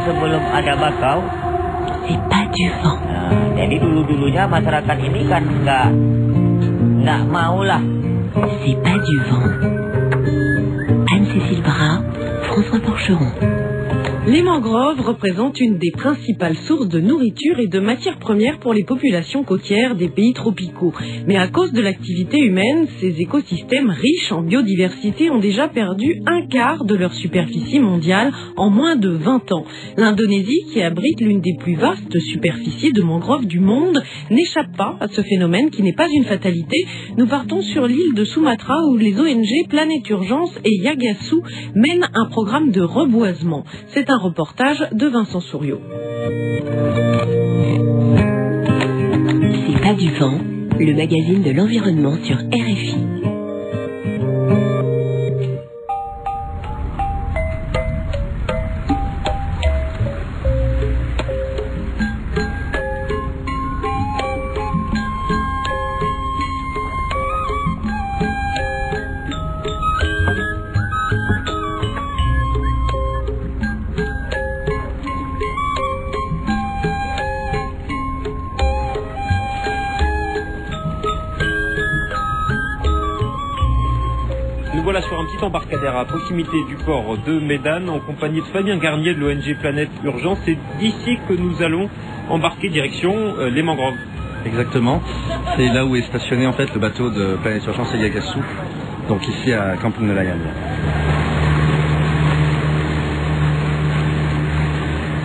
sebelum ada bakau. C'est pas du vent. Jadi dulu-dulunya masyarakat ini kan nggak mau lah. C'est pas du vent. Anne-Cécile Bras, François Porcheron. Les mangroves représentent une des principales sources de nourriture et de matières premières pour les populations côtières des pays tropicaux. Mais à cause de l'activité humaine, ces écosystèmes riches en biodiversité ont déjà perdu un quart de leur superficie mondiale en moins de 20 ans. L'Indonésie, qui abrite l'une des plus vastes superficies de mangroves du monde, n'échappe pas à ce phénomène qui n'est pas une fatalité. Nous partons sur l'île de Sumatra où les ONG Planète Urgence et Yagasu mènent un programme de reboisement. C'est un reportage de Vincent Souriau. C'est pas du vent, le magazine de l'environnement sur RFI. Voilà sur un petit embarcadère à proximité du port de Médane en compagnie de Fabien Garnier de l'ONG Planète Urgence. C'est d'ici que nous allons embarquer direction les mangroves. Exactement, c'est là où est stationné en fait le bateau de Planète Urgence et Yagasu, donc ici à Kampung Nelayan.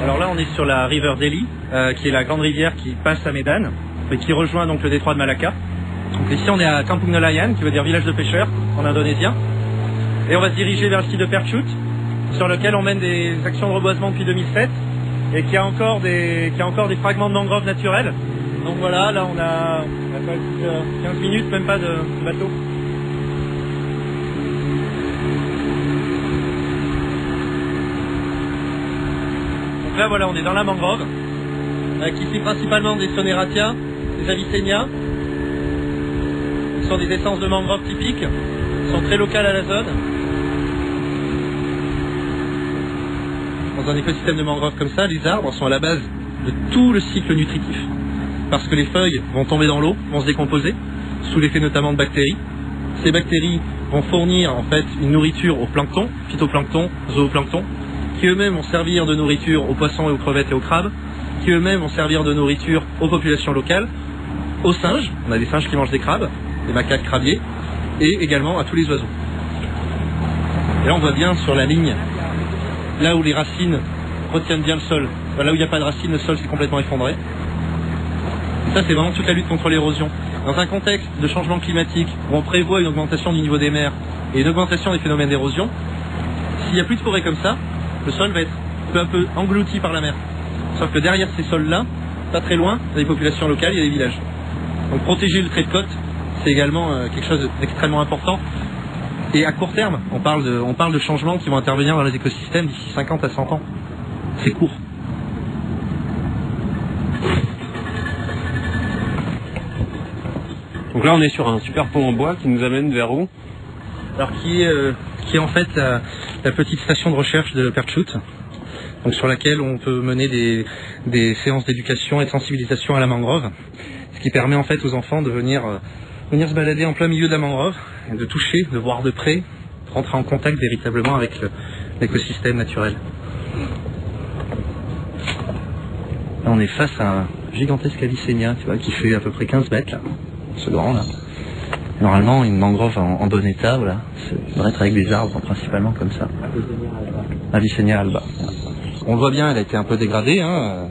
Alors là on est sur la River Delhi, qui est la grande rivière qui passe à Médane et qui rejoint donc le détroit de Malacca. Donc ici on est à Kampung Nelayan, qui veut dire village de pêcheurs en indonésien. Et on va se diriger vers le site de Percut, sur lequel on mène des actions de reboisement depuis 2007 et qui a encore des fragments de mangroves naturels. Donc voilà, là on a 15 minutes, même pas de bateau. Donc là voilà, on est dans la mangrove, avec ici principalement des Soneratia, des Avicennia. Ce sont des essences de mangrove typiques, sont très locales à la zone. Dans un écosystème de mangrove comme ça, les arbres sont à la base de tout le cycle nutritif. Parce que les feuilles vont tomber dans l'eau, vont se décomposer, sous l'effet notamment de bactéries. Ces bactéries vont fournir en fait une nourriture au plancton, phytoplancton, zooplancton, qui eux-mêmes vont servir de nourriture aux poissons et aux crevettes et aux crabes, qui eux-mêmes vont servir de nourriture aux populations locales, aux singes, on a des singes qui mangent des crabes, des macaques crabiers, et également à tous les oiseaux. Et là on voit bien sur la ligne, là où les racines retiennent bien le sol, là où il n'y a pas de racines, le sol s'est complètement effondré. Et ça c'est vraiment toute la lutte contre l'érosion. Dans un contexte de changement climatique où on prévoit une augmentation du niveau des mers et une augmentation des phénomènes d'érosion, s'il n'y a plus de forêt comme ça, le sol va être peu à peu englouti par la mer. Sauf que derrière ces sols-là, pas très loin, il y a des populations locales, il y a des villages. Donc protéger le trait de côte, c'est également quelque chose d'extrêmement important. Et à court terme, on parle de changements qui vont intervenir dans les écosystèmes d'ici 50 à 100 ans. C'est court. Donc là on est sur un super pont en bois qui nous amène vers où? Alors qui est en fait la petite station de recherche de Percut, donc sur laquelle on peut mener des séances d'éducation et de sensibilisation à la mangrove, ce qui permet en fait aux enfants de venir se balader en plein milieu de la mangrove, et de toucher, de voir de près, de rentrer en contact véritablement avec l'écosystème naturel. Là, on est face à un gigantesque Avicennia, tu vois, qui fait à peu près 15 mètres, là, ce grand là. Normalement, une mangrove en bon état, voilà, ça devrait être avec des arbres principalement comme ça. Avicennia alba. On le voit bien, elle a été un peu dégradée, hein.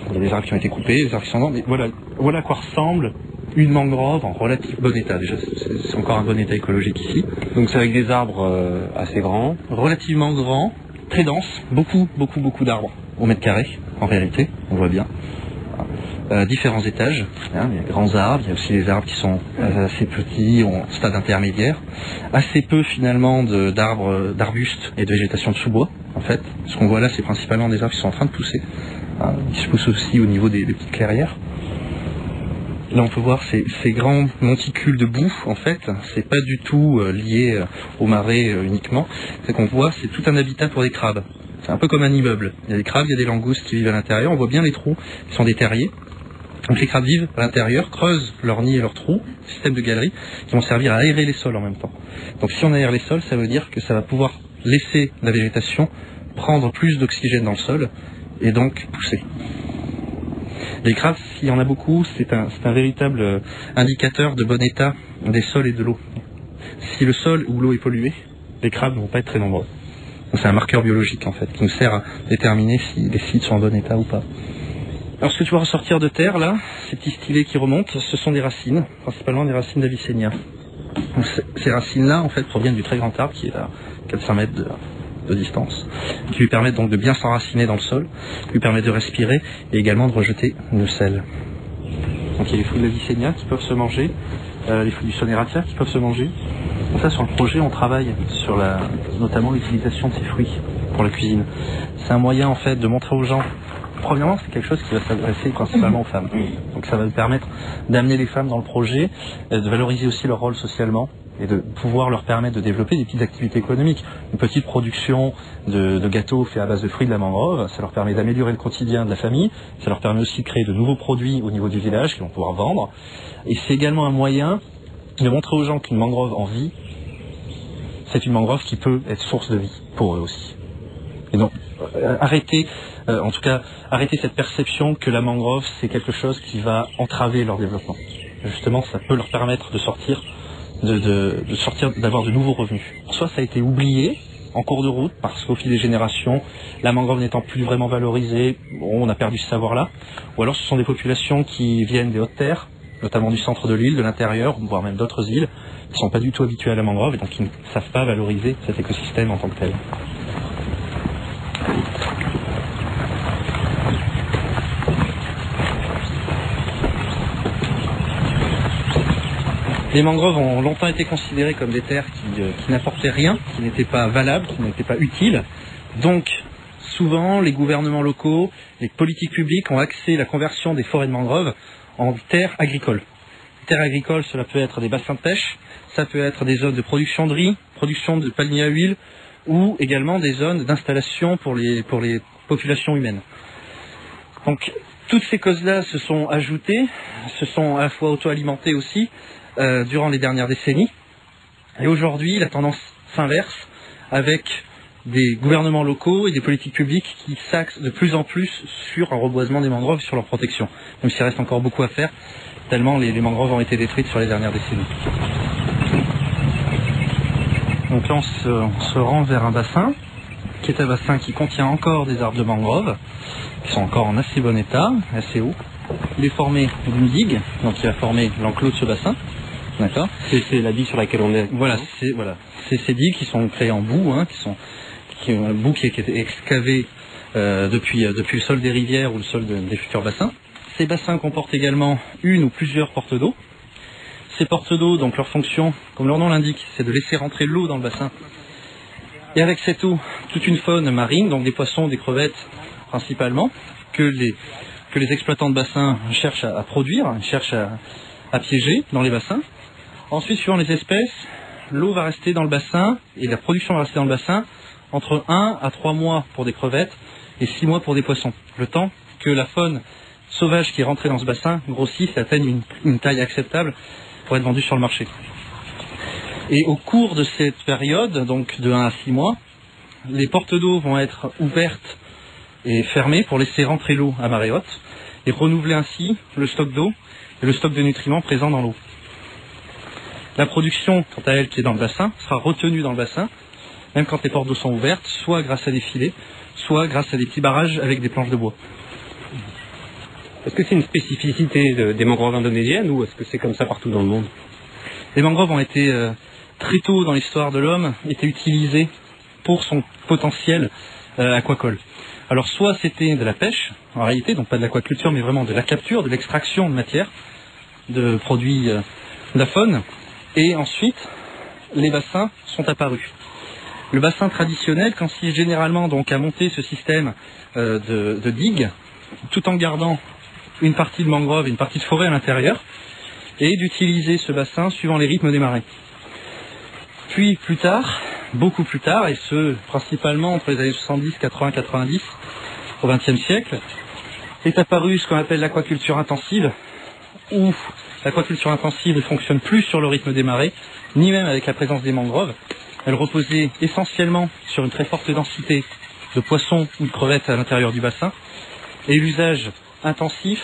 Il y a des arbres qui ont été coupés, des arbres qui sont morts, mais voilà à quoi ressemble une mangrove en relatif bon état. Déjà, c'est encore un bon état écologique ici. Donc c'est avec des arbres assez grands. Relativement grands, très denses, beaucoup d'arbres au mètre carré, en réalité, on voit bien. Différents étages, hein, il y a grands arbres, il y a aussi des arbres qui sont assez petits, en stade intermédiaire. Assez peu finalement d'arbustes et de végétation de sous-bois, en fait. Ce qu'on voit là, c'est principalement des arbres qui sont en train de pousser. Hein, ils se poussent aussi au niveau des petites clairières. Là, on peut voir ces grands monticules de boue, en fait, c'est pas du tout lié aux marées uniquement. C'est qu'on voit, c'est tout un habitat pour des crabes. C'est un peu comme un immeuble. Il y a des crabes, il y a des langoustes qui vivent à l'intérieur. On voit bien les trous qui sont des terriers. Donc les crabes vivent à l'intérieur, creusent leur nid et leurs trous, système de galerie, qui vont servir à aérer les sols en même temps. Donc si on aère les sols, ça veut dire que ça va pouvoir laisser la végétation prendre plus d'oxygène dans le sol et donc pousser. Les crabes, s'il y en a beaucoup, c'est un véritable indicateur de bon état des sols et de l'eau. Si le sol ou l'eau est pollué, les crabes ne vont pas être très nombreux. Donc c'est un marqueur biologique en fait, qui nous sert à déterminer si les sites sont en bon état ou pas. Alors ce que tu vois ressortir de terre là, ces petits stylets qui remontent, ce sont des racines, principalement des racines d'Avicennia. Ces racines-là en fait proviennent du très grand arbre qui est à 400 mètres de distance, qui lui permettent donc de bien s'enraciner dans le sol, qui lui permettent de respirer et également de rejeter le sel. Donc il y a les fruits de l'Avicennia qui peuvent se manger, les fruits du Soneratia qui peuvent se manger. Donc ça sur le projet on travaille sur notamment l'utilisation de ces fruits pour la cuisine. C'est un moyen en fait de montrer aux gens. Premièrement, c'est quelque chose qui va s'adresser principalement aux femmes. Donc ça va nous permettre d'amener les femmes dans le projet, de valoriser aussi leur rôle socialement et de pouvoir leur permettre de développer des petites activités économiques. Une petite production de gâteaux faits à base de fruits de la mangrove, ça leur permet d'améliorer le quotidien de la famille, ça leur permet aussi de créer de nouveaux produits au niveau du village qu'ils vont pouvoir vendre. Et c'est également un moyen de montrer aux gens qu'une mangrove en vie, c'est une mangrove qui peut être source de vie pour eux aussi. Et donc, arrêter cette perception que la mangrove, c'est quelque chose qui va entraver leur développement. Justement, ça peut leur permettre de sortir, d'avoir de nouveaux revenus. Soit ça a été oublié en cours de route, parce qu'au fil des générations, la mangrove n'étant plus vraiment valorisée, on a perdu ce savoir-là. Ou alors ce sont des populations qui viennent des hautes terres, notamment du centre de l'île, de l'intérieur, voire même d'autres îles, qui ne sont pas du tout habitués à la mangrove et donc qui ne savent pas valoriser cet écosystème en tant que tel. Les mangroves ont longtemps été considérées comme des terres qui n'apportaient rien, qui n'étaient pas valables, qui n'étaient pas utiles. Donc, souvent, les gouvernements locaux, les politiques publiques ont axé la conversion des forêts de mangroves en terres agricoles. Terres agricoles, cela peut être des bassins de pêche, ça peut être des zones de production de riz, production de palmiers à huile, ou également des zones d'installation pour les populations humaines. Donc, toutes ces causes-là se sont ajoutées, se sont à la fois auto-alimentées aussi, durant les dernières décennies. Et aujourd'hui, la tendance s'inverse avec des gouvernements locaux et des politiques publiques qui s'axent de plus en plus sur un reboisement des mangroves, sur leur protection. Même s'il reste encore beaucoup à faire, tellement les mangroves ont été détruites sur les dernières décennies. Donc là, on se rend vers un bassin, qui est un bassin qui contient encore des arbres de mangrove, qui sont encore en assez bon état, assez haut. Il est formé d'une digue, donc qui a formé l'enclos de ce bassin. D'accord. C'est la digue sur laquelle on est. Voilà, c'est ces digues qui sont créées en boue, un bout qui est excavé depuis le sol des rivières ou le sol des futurs bassins. Ces bassins comportent également une ou plusieurs portes d'eau. Ces portes d'eau, donc leur fonction, comme leur nom l'indique, c'est de laisser rentrer l'eau dans le bassin. Et avec cette eau, toute une faune marine, donc des poissons, des crevettes principalement, que les exploitants de bassins cherchent à produire, cherchent à piéger dans les bassins. Ensuite, suivant les espèces, l'eau va rester dans le bassin et la production va rester dans le bassin entre 1 à 3 mois pour des crevettes et 6 mois pour des poissons. Le temps que la faune sauvage qui est rentrée dans ce bassin grossisse et atteigne une taille acceptable pour être vendue sur le marché. Et au cours de cette période, donc de 1 à 6 mois, les portes d'eau vont être ouvertes et fermées pour laisser rentrer l'eau à marée haute et renouveler ainsi le stock d'eau et le stock de nutriments présents dans l'eau. La production, quant à elle, qui est dans le bassin, sera retenue dans le bassin, même quand les portes d'eau sont ouvertes, soit grâce à des filets, soit grâce à des petits barrages avec des planches de bois. Est-ce que c'est une spécificité des mangroves indonésiennes ou est-ce que c'est comme ça partout dans le monde? Les mangroves ont été, très tôt dans l'histoire de l'homme, été utilisées pour son potentiel aquacole. Alors soit c'était de la pêche, en réalité, donc pas de l'aquaculture, mais vraiment de la capture, de l'extraction de matière, de produits de la faune. Et ensuite, les bassins sont apparus. Le bassin traditionnel consiste généralement donc à monter ce système de digues, tout en gardant une partie de mangrove et une partie de forêt à l'intérieur, et d'utiliser ce bassin suivant les rythmes des marées. Puis plus tard, beaucoup plus tard, et ce, principalement entre les années 70, 80, 90, au XXe siècle, est apparue ce qu'on appelle l'aquaculture intensive, où l'aquaculture intensive ne fonctionne plus sur le rythme des marées, ni même avec la présence des mangroves. Elle reposait essentiellement sur une très forte densité de poissons ou de crevettes à l'intérieur du bassin, et l'usage intensif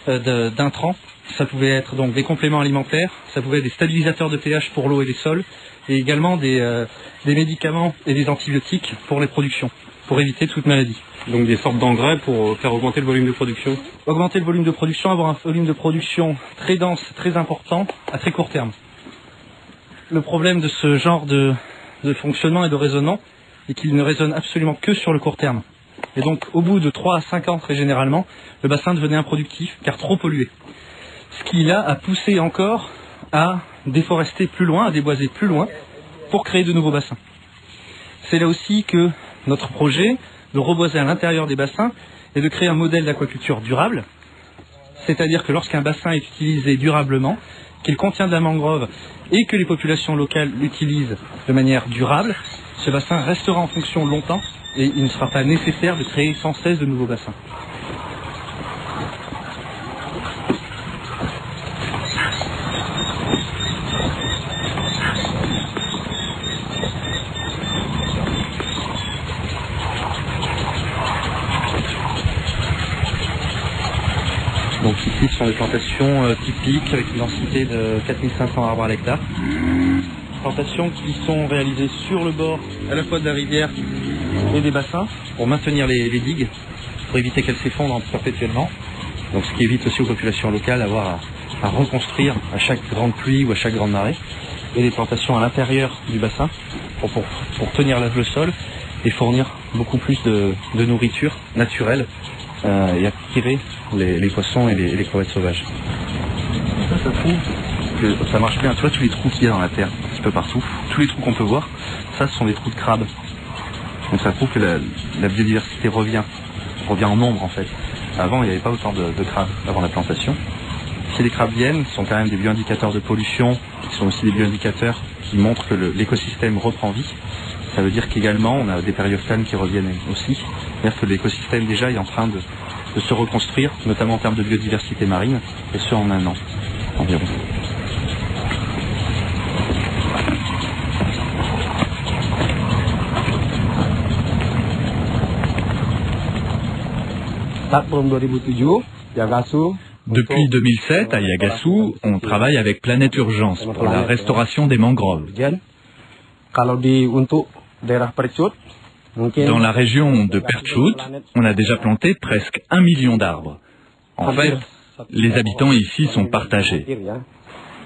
d'intrants. Ça pouvait être donc des compléments alimentaires, ça pouvait être des stabilisateurs de pH pour l'eau et les sols, et également des médicaments et des antibiotiques pour les productions, pour éviter toute maladie. Donc des sortes d'engrais pour faire augmenter le volume de production. Augmenter le volume de production, avoir un volume de production très dense, très important, à très court terme. Le problème de ce genre de fonctionnement et de raisonnement est qu'il ne raisonne absolument que sur le court terme. Et donc au bout de 3 à 5 ans très généralement, le bassin devenait improductif car trop pollué. Ce qui là a poussé encore à déforester plus loin, à déboiser plus loin pour créer de nouveaux bassins. C'est là aussi que notre projet de reboiser à l'intérieur des bassins et de créer un modèle d'aquaculture durable, c'est-à-dire que lorsqu'un bassin est utilisé durablement, qu'il contient de la mangrove et que les populations locales l'utilisent de manière durable, ce bassin restera en fonction longtemps et il ne sera pas nécessaire de créer sans cesse de nouveaux bassins. Donc ici ce sont des plantations typiques avec une densité de 4500 arbres à l'hectare. Plantations qui sont réalisées sur le bord à la fois de la rivière et des bassins pour maintenir les digues, pour éviter qu'elles s'effondrent perpétuellement. Donc ce qui évite aussi aux populations locales d'avoir à reconstruire à chaque grande pluie ou à chaque grande marée. Et des plantations à l'intérieur du bassin pour tenir le sol et fournir beaucoup plus de nourriture naturelle et attirer les poissons et les crevettes sauvages. Ça prouve que ça marche bien. Tu vois tous les trous qu'il y a dans la terre, un petit peu partout, tous les trous qu'on peut voir, ça ce sont des trous de crabes. Donc ça prouve que la biodiversité revient en nombre en fait. Avant il n'y avait pas autant de crabes avant la plantation. Si les crabes viennent, ce sont quand même des bioindicateurs de pollution, qui sont aussi des bioindicateurs qui montrent que l'écosystème reprend vie. Ça veut dire qu'également on a des périophthalmes qui reviennent aussi. C'est-à-dire que l'écosystème déjà est en train de se reconstruire, notamment en termes de biodiversité marine, et ce en 1 an environ. Depuis 2007, à Yagasu, on travaille avec Planète Urgence pour la restauration des mangroves. Dans la région de Perchut, on a déjà planté presque 1 million d'arbres. En fait, les habitants ici sont partagés.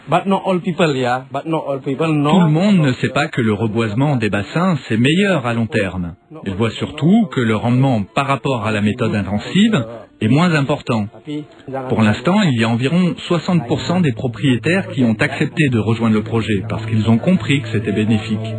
Tout le monde ne sait pas que le reboisement des bassins, c'est meilleur à long terme. Ils voient surtout que le rendement par rapport à la méthode intensive est moins important. Pour l'instant, il y a environ 60% des propriétaires qui ont accepté de rejoindre le projet parce qu'ils ont compris que c'était bénéfique.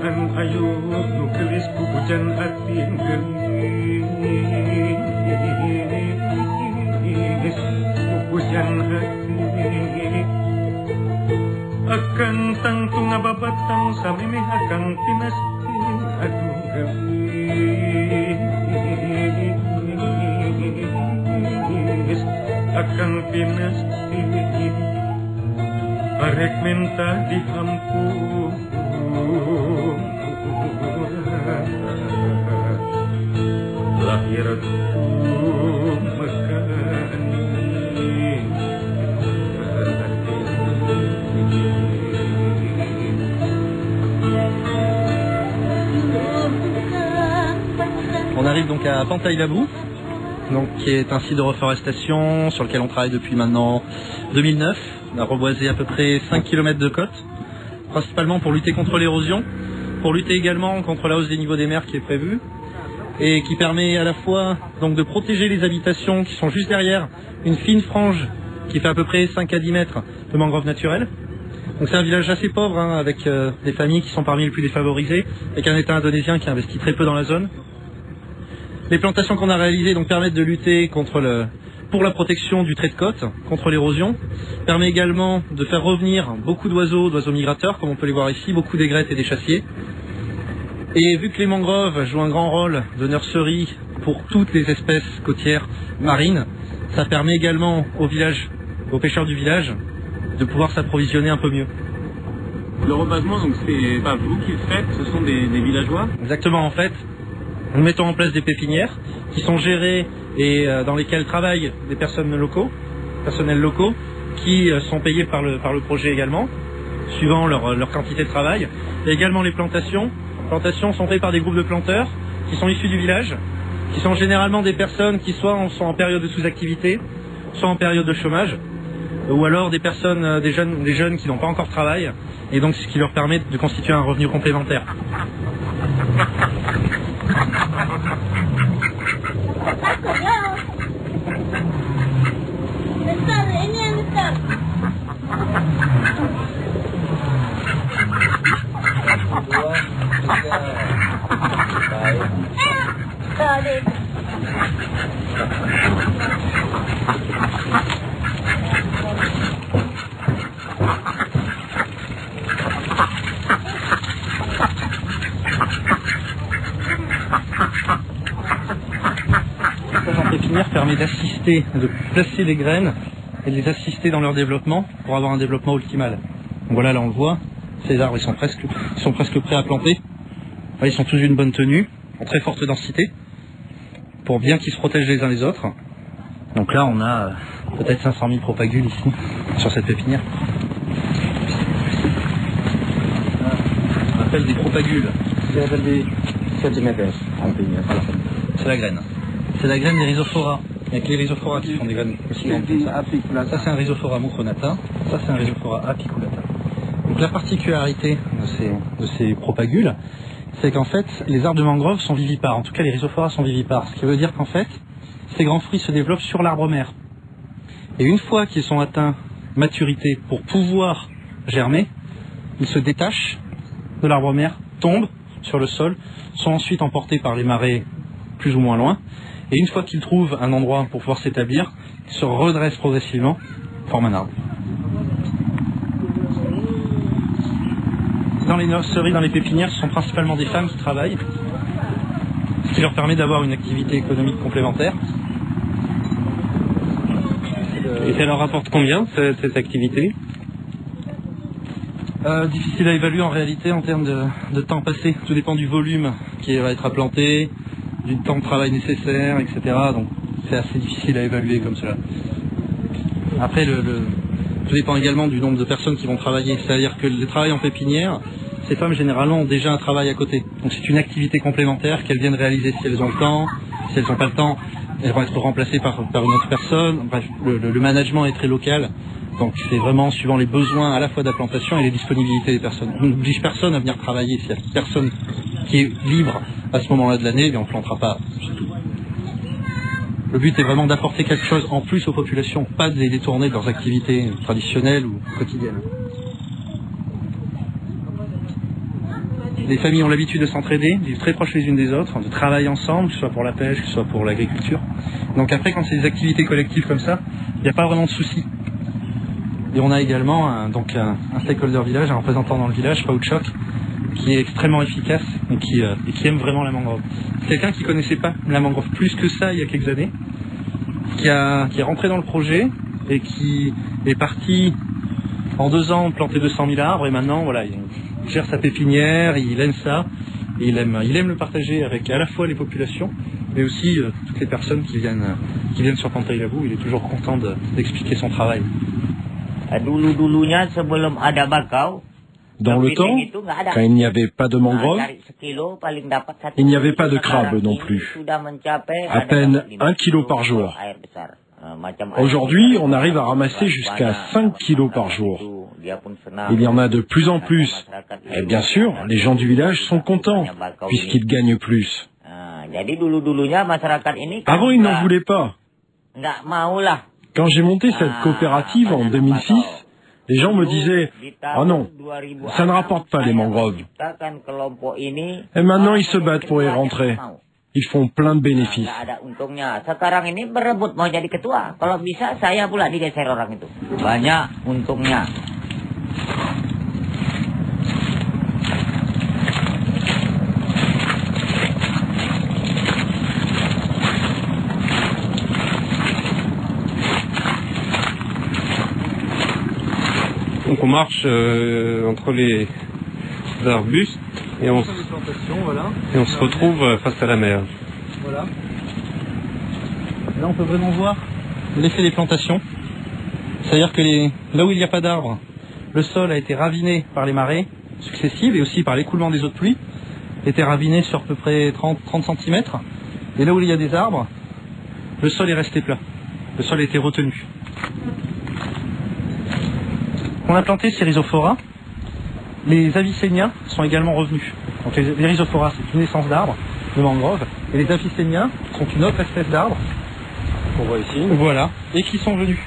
Tuhan ayu nugelis pupujan ating gelis pupujan hati akan tangtu ngababatang samimih akan tinasti aduh gelis akan tinasti arek minta dihampun lahir mekani On arrive donc à Pantaï-Labou, donc qui est un site de reforestation sur lequel on travaille depuis maintenant 2009. On a reboisé à peu près 5 km de côte, principalement pour lutter contre l'érosion, pour lutter également contre la hausse des niveaux des mers qui est prévue, et qui permet à la fois donc de protéger les habitations qui sont juste derrière une fine frange qui fait à peu près 5 à 10 mètres de mangroves naturelles. Donc c'est un village assez pauvre, hein, avec des familles qui sont parmi les plus défavorisées, avec un État indonésien qui investit très peu dans la zone. Les plantations qu'on a réalisées donc permettent de lutter pour la protection du trait de côte, contre l'érosion, permet également de faire revenir beaucoup d'oiseaux migrateurs, comme on peut les voir ici, beaucoup d'aigrettes et des chassiers. Et vu que les mangroves jouent un grand rôle de nurserie pour toutes les espèces côtières marines, ça permet également aux pêcheurs du village, de pouvoir s'approvisionner un peu mieux. Le reboisement, donc c'est pas vous qui le faites, ce sont des villageois? Exactement, en fait. Nous mettons en place des pépinières qui sont gérées et dans lesquelles travaillent des personnels locaux qui sont payés par le projet également, suivant leur quantité de travail. Et également les plantations. Les plantations sont faites par des groupes de planteurs qui sont issus du village, qui sont généralement des personnes qui soit sont en période de sous-activité, soit en période de chômage, ou alors des personnes, des jeunes qui n'ont pas encore de travail, et donc ce qui leur permet de constituer un revenu complémentaire. La pépinière permet d'assister, de placer les graines et de les assister dans leur développement pour avoir un développement optimal. Donc voilà, là on le voit, ces arbres ils sont presque prêts à planter. Là, ils sont tous d'une bonne tenue, en très forte densité, pour bien qu'ils se protègent les uns les autres. Donc là on a peut-être 500 000 propagules ici, sur cette pépinière. On appelle des propagules. C'est la graine. C'est la graine des rhizophora. Avec les rhizophora qui font des graines aussi grandes comme ça. Ça c'est un rhizophora mucronata, ça c'est un rhizophora apiculata. Donc la particularité de ces propagules, c'est qu'en fait les arbres de mangrove sont vivipares, en tout cas les rhizophora sont vivipares, ce qui veut dire qu'en fait ces grands fruits se développent sur l'arbre mère. Et une fois qu'ils sont atteints maturité pour pouvoir germer, ils se détachent de l'arbre mère, tombent sur le sol, sont ensuite emportés par les marées plus ou moins loin, et une fois qu'ils trouvent un endroit pour pouvoir s'établir, ils se redressent progressivement, forment un arbre. Dans les nurseries, dans les pépinières, ce sont principalement des femmes qui travaillent, ce qui leur permet d'avoir une activité économique complémentaire. Et ça leur rapporte combien cette activité? Difficile à évaluer en réalité en termes de temps passé. Tout dépend du volume qui va être à planter, du temps de travail nécessaire, etc. Donc c'est assez difficile à évaluer comme cela. Après, tout dépend également du nombre de personnes qui vont travailler. C'est-à-dire que le travail en pépinière, ces femmes généralement ont déjà un travail à côté. Donc c'est une activité complémentaire qu'elles viennent réaliser si elles ont le temps. Si elles n'ont pas le temps, elles vont être remplacées par une autre personne. Bref, le management est très local. Donc c'est vraiment suivant les besoins à la fois de la plantation et les disponibilités des personnes. On n'oblige personne à venir travailler. S'il y a personne qui est libre à ce moment-là de l'année, on ne plantera pas. C'est tout. Le but est vraiment d'apporter quelque chose en plus aux populations, pas de les détourner de leurs activités traditionnelles ou quotidiennes. les familles ont l'habitude de s'entraider, de vivre très proches les unes des autres, de travailler ensemble, que ce soit pour la pêche, que ce soit pour l'agriculture. Donc après, quand c'est des activités collectives comme ça, il n'y a pas vraiment de soucis. Et on a également un stakeholder village, un représentant dans le village, Pauchok, qui est extrêmement efficace et qui aime vraiment la mangrove. C'est quelqu'un qui connaissait pas la mangrove plus que ça il y a quelques années, qui est rentré dans le projet et qui est parti en 2 ans planter 200 000 arbres, et maintenant voilà, il gère sa pépinière, il aime ça, et il aime le partager avec à la fois les populations, mais aussi toutes les personnes qui viennent sur Pantai Labu. Il est toujours content d'expliquer son travail. Dans le temps, quand il n'y avait pas de mangrove, il n'y avait pas de crabes non plus. À peine 1 kilo par jour. Aujourd'hui, on arrive à ramasser jusqu'à 5 kilos par jour. Il y en a de plus en plus. Et bien sûr, les gens du village sont contents, puisqu'ils gagnent plus. Avant, ils n'en voulaient pas. Quand j'ai monté cette coopérative en 2006, les gens me disaient « Ah non, ça ne rapporte pas les mangroves ». Et maintenant, ils se battent pour y rentrer. Ils font plein de bénéfices. Donc on marche entre les arbustes et on se retrouve face à la mer. Voilà. Là on peut vraiment voir l'effet des plantations. C'est-à-dire que là où il n'y a pas d'arbres, le sol a été raviné par les marées successives et aussi par l'écoulement des eaux de pluie, a été raviné sur à peu près 30 cm. Et là où il y a des arbres, le sol est resté plat. Le sol a été retenu. On a planté ces rhizophora. Les Avicennia sont également revenus. Donc les rhizophora, c'est une naissance d'arbres, de mangroves, et les Avicennia sont une autre espèce d'arbres. On voit ici. Voilà, et qui sont venus.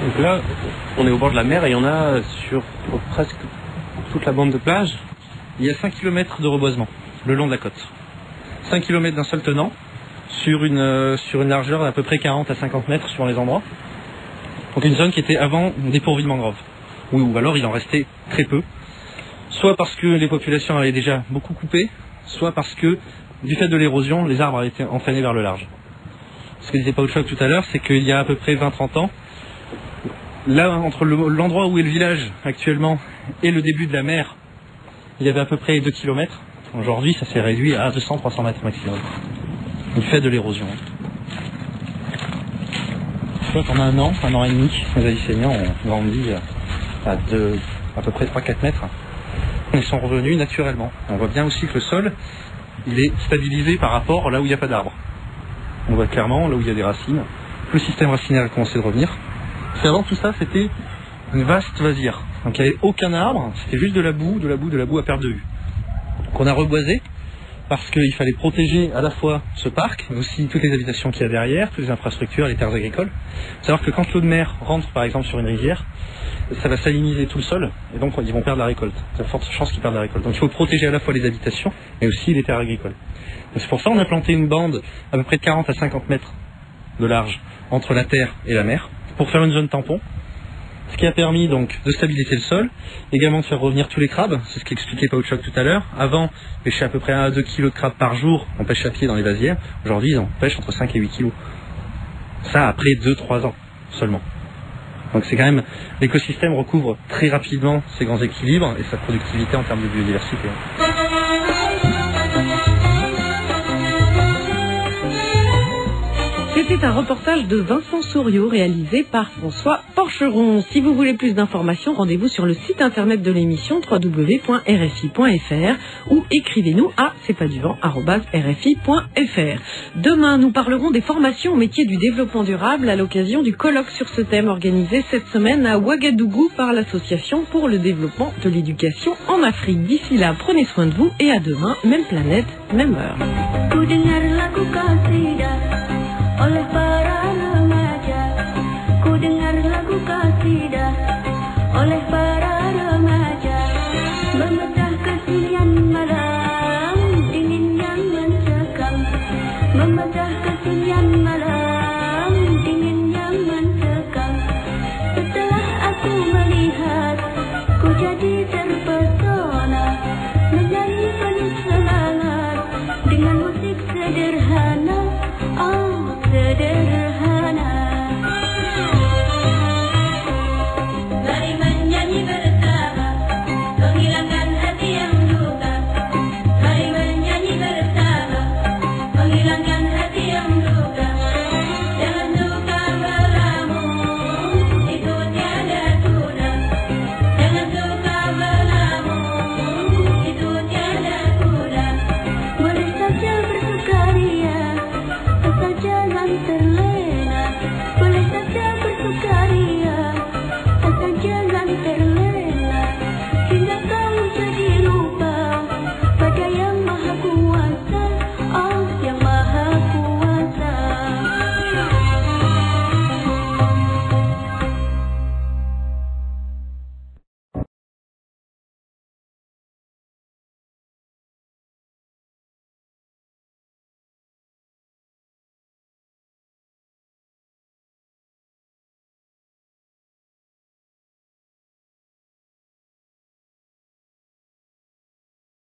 Donc là, on est au bord de la mer et il y en a sur presque toute la bande de plage. Il y a 5 km de reboisement le long de la côte. 5 km d'un seul tenant. Sur une largeur d'à peu près 40 à 50 mètres sur les endroits. Donc une zone qui était avant dépourvue de mangroves. Ou alors il en restait très peu. Soit parce que les populations avaient déjà beaucoup coupé, soit parce que du fait de l'érosion, les arbres avaient été entraînés vers le large. Ce que disait Pauchok tout à l'heure, c'est qu'il y a à peu près 20-30 ans, là entre l'endroit où est le village actuellement et le début de la mer, il y avait à peu près 2 km. Aujourd'hui ça s'est réduit à 200-300 mètres maximum. Du fait de l'érosion. Je crois qu'en un an et demi, les Avicennia ont grandi à peu près 3-4 mètres. Ils sont revenus naturellement. On voit bien aussi que le sol, il est stabilisé par rapport là où il n'y a pas d'arbres. On voit clairement là où il y a des racines. Le système racinaire a commencé de revenir. Parce qu'avant tout ça, c'était une vaste vasière. Donc il n'y avait aucun arbre, c'était juste de la boue à perte de vue. Donc on a reboisé. Parce qu'il fallait protéger à la fois ce parc, mais aussi toutes les habitations qu'il y a derrière, toutes les infrastructures, les terres agricoles. Il faut savoir que quand l'eau de mer rentre par exemple sur une rivière, ça va saliniser tout le sol, et donc ils vont perdre la récolte. Il y a de fortes chances qu'ils perdent la récolte. Donc il faut protéger à la fois les habitations, mais aussi les terres agricoles. C'est pour ça qu'on a planté une bande à peu près de 40 à 50 mètres de large entre la terre et la mer, pour faire une zone tampon. Ce qui a permis donc de stabiliser le sol, également de faire revenir tous les crabes, c'est ce qu'expliquait Pauchok tout à l'heure. Avant, on pêchait à peu près 1 à 2 kg de crabes par jour, on pêche à pied dans les vasières. Aujourd'hui, on pêche entre 5 et 8 kg. Ça après 2-3 ans seulement. Donc c'est quand même, l'écosystème recouvre très rapidement ses grands équilibres et sa productivité en termes de biodiversité. C'était un reportage de Vincent Souriau réalisé par François Porcheron. Si vous voulez plus d'informations, rendez-vous sur le site internet de l'émission www.rfi.fr ou écrivez-nous à cestpaduvent@rfi.fr. Demain, nous parlerons des formations au métier du développement durable à l'occasion du colloque sur ce thème organisé cette semaine à Ouagadougou par l'Association pour le développement de l'éducation en Afrique. D'ici là, prenez soin de vous et à demain, même planète, même heure. Oleh para remaja, ku dengar lagu kasih oleh para remaja, memecah kesunyian malam dingin yang mencekam, memecah kesunyian malam dingin yang mencekam. Setelah aku melihat, ku jadi